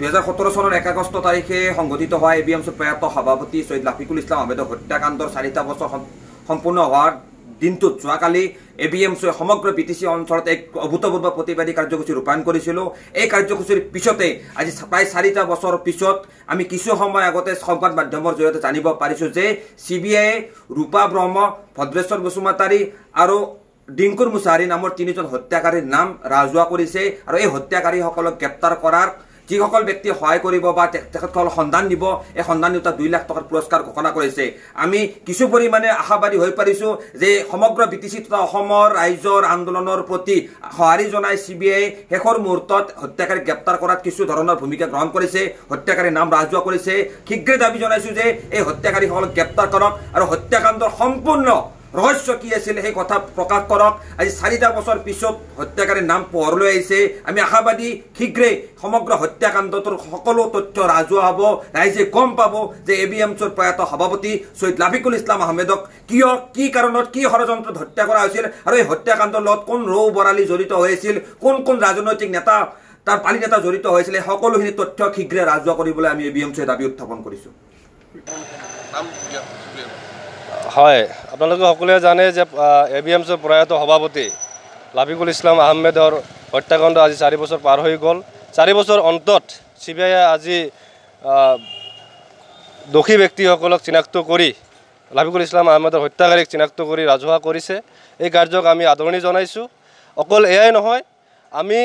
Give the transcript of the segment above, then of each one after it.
2017 চনৰ 1 আগষ্ট তাৰিখে সংঘটিত হোৱা ABMCৰ প্ৰয়াত সভাপতি সৈয়দ লাফিকুল ইছলাম আহমেদৰ হত্যাকাণ্ডৰ 4টা বছৰ সম্পূৰ্ণ হোৱাৰ দিনটোত যোৱাকালি ABMCৰ সমগ্ৰ BTC অঞ্চলত এক অভূতপূৰ্ব প্ৰতিবাদী কাৰ্যসূচী ৰূপায়ণ কৰিছিল। এই কাৰ্যসূচীৰ পিছতে আজি প্ৰায় 4টা বছৰ পিছত আমি কিছু সময় আগতে সংবাদ মাধ্যমৰ জৰিয়তে জানিব পাৰিছো যে CBI ৰূপা ব্ৰহ্ম, ভদ্ৰেশ্বৰ বসুমতাৰী আৰু ডিংকুৰ মুছাহাৰী নামৰ 3জন হত্যাকাৰীৰ নাম ৰাজহুৱা কৰিছে আৰু এই হত্যাকাৰীসকলক গ্ৰেপ্তাৰ কৰাৰ যিসকল ব্যক্তি সহায় কৰিব বা তেখেতসকল সন্ধান দিব, এই সন্ধান দিওঁতা 2 লাখ টকাৰ পুৰস্কাৰ ঘোষণা কৰিছে। আমি কিছু পৰিমাণে আশাবাদী হৈ পাৰিছো যে সমগ্ৰ BTC তথা অসমৰ ৰাইজৰ আন্দোলনৰ প্ৰতি সঁহাৰি জনাই CBI শেষৰ মুহূৰ্তত হত্যাকাৰীক গ্ৰেপ্তাৰ কৰাত কিছু ধৰণৰ ভূমিকা গ্ৰহণ কৰিছে, হত্যাকাৰীৰ নাম ৰাজহুৱা কৰিছে। শীঘ্ৰে দাবী জনাইছো যে এই হত্যাকাৰীসকলক গ্ৰেপ্তাৰ কৰক আৰু হত্যাকাণ্ডৰ সম্পূৰ্ণ ৰহস্য কি আছিল সেই কথা প্ৰকাশ কৰক। আজি 4টা বছৰ পিছত হত্যাকাৰীৰ নাম পোহৰলৈ আহিছে। আমি আশাবাদী শীঘ্ৰে সমগ্ৰ হত্যাকাণ্ডটোৰ সকলো তথ্য ৰাজহুৱা হ'ব, ৰাইজে গম পাব যে ABMCৰ প্ৰয়াত সভাপতি সৈয়দ লাফিকুল ইছলাম আহমেদক কি কাৰণত কি ষড়যন্ত্ৰত হত্যা কৰা হৈছিল আৰু এই হত্যাকাণ্ডৰ লগত কোন ৰৌ বৰালী জড়িত হৈ আছিল, কোন ৰাজনৈতিক নেতা তাৰ পালি নেতা জড়িত হৈছিল, সকলোখিনি তথ্য শীঘ্ৰে ৰাজহুৱা কৰিবলৈ আমি ABMCৰ দাবী উত্থাপন কৰিছোঁ। হয়, আপোনালোকে সকলোৱে জানে যে ABMCৰ প্ৰয়াত সভাপতি লাফিকুল ইছলাম আহমেদৰ হত্যাকাণ্ড আজি 4 বছৰ পাৰ হৈ গ'ল। 4 বছৰ অন্তত CBI আজি দোষী ব্যক্তিসকলক চিনাক্ত কৰি লাফিকুল ইছলাম আহমেদৰ হত্যাকাৰীক চিনাক্ত কৰি ৰাজহুৱা কৰিছে। এই কাৰ্যক আমি আদৰণি জনাইছোঁ। অকল এয়াই নহয়, আমি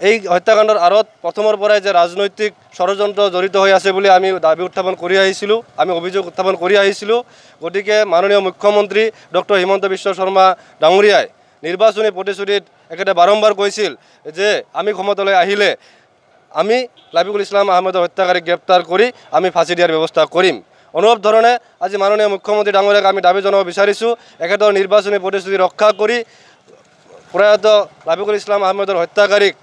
এই হত্যাকাণ্ডৰ আঁৰত প্ৰথমৰ পৰাই যে ৰাজনৈতিক ষড়যন্ত্ৰ জড়িত হৈ আছে বুলি আমি দাবী উত্থাপন কৰি আহিছিলোঁ, আমি অভিযোগ উত্থাপন কৰি আহিছিলোঁ। গতিকে মাননীয় মুখ্যমন্ত্ৰী ডক্টৰ হিমন্ত বিশ্ব শৰ্মা ডাঙৰীয়াই নিৰ্বাচনী প্ৰতিশ্ৰুতিত একেটা বাৰম্বাৰ কৈছিল যে আমি ক্ষমতালৈ আহিলে আমি লাফিকুল ইছলাম আহমেদৰ হত্যাকাৰীক গ্ৰেপ্তাৰ কৰি আমি ফাঁচি দিয়াৰ ব্যৱস্থা কৰিম। অনুৰূপ ধৰণে আজি মাননীয় মুখ্যমন্ত্ৰী ডাঙৰীয়াক আমি দাবী জনাব বিচাৰিছোঁ, একেটা নিৰ্বাচনী প্ৰতিশ্ৰুতি ৰক্ষা কৰি প্ৰয়াত লাফিকুল ইছলাম আহমেদৰ হত্যাকাৰীক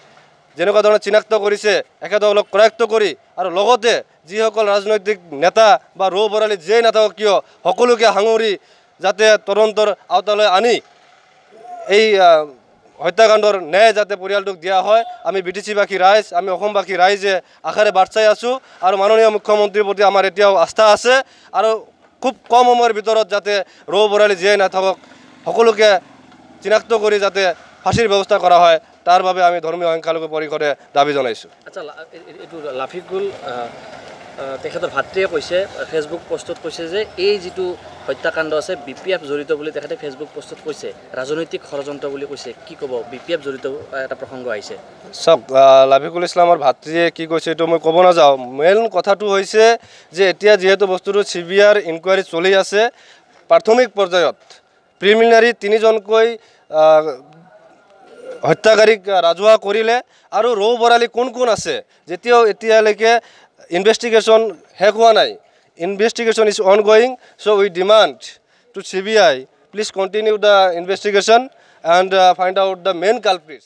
যেনেকুৱা ধৰণে চিনাক্ত কৰিছে এখেতসকলক কৰায়ত্ব কৰি আৰু লগতে যিসকল ৰাজনৈতিক নেতা বা ৰৌ বৰালী যিয়েই নাথাকক কিয় সকলোকে সাঙুৰি যাতে তদন্তৰ আওতালৈ আনি এই হত্যাকাণ্ডৰ ন্যায় যাতে পৰিয়ালটোক দিয়া হয়, আমি BTC-বাসী ৰাইজ, আমি অসমবাসী ৰাইজে আশাৰে বাট চাই আছোঁ। আৰু মাননীয় মুখ্যমন্ত্ৰীৰ প্ৰতি আমাৰ এতিয়াও আস্থা আছে আৰু খুব কম সময়ৰ ভিতৰত যাতে ৰৌ বৰালী যিয়েই নাথাকক সকলোকে চিনাক্ত কৰি যাতে ফাঁসিৰ ব্যৱস্থা কৰা হয়, তাৰ বাবে আমি ধৰ্মীয় সংখ্যালঘু পৰিষদে দাবী জনাইছোঁ। আচ্ছা, এইটো লাফিকুল তেখেতৰ ভাতৃয়ে কৈছে, ফেচবুক পোষ্টত কৈছে যে এই যিটো হত্যাকাণ্ড আছে BPF জড়িত বুলি তেখেতে ফেচবুক পোষ্টত কৈছে, ৰাজনৈতিক ষড়যন্ত্ৰ বুলি কৈছে। কি ক'ব? BPF জড়িত এটা প্ৰসংগ আহিছে। চাওক, লাফিকুল ইছলামৰ ভাতৃয়ে কি কৈছে এইটো মই ক'ব নাযাওঁ। মেইন কথাটো হৈছে যে এতিয়া যিহেতু বস্তুটো CBIৰ ইনকুৱাৰী চলি আছে, প্ৰাথমিক পৰ্যায়ত প্ৰিলিমিনাৰী 3জনকৈ হত্যাকাৰীক ৰাজহুৱা কৰিলে আৰু ৰৌ বৰালী কোন আছে যেতিয়াও এতিয়ালৈকে ইনভেষ্টিগেশ্যন শেষ হোৱা নাই। Investigation is ongoing, so' we demand to CBI please continue the investigation and find out the main কালপ্ৰিটছ।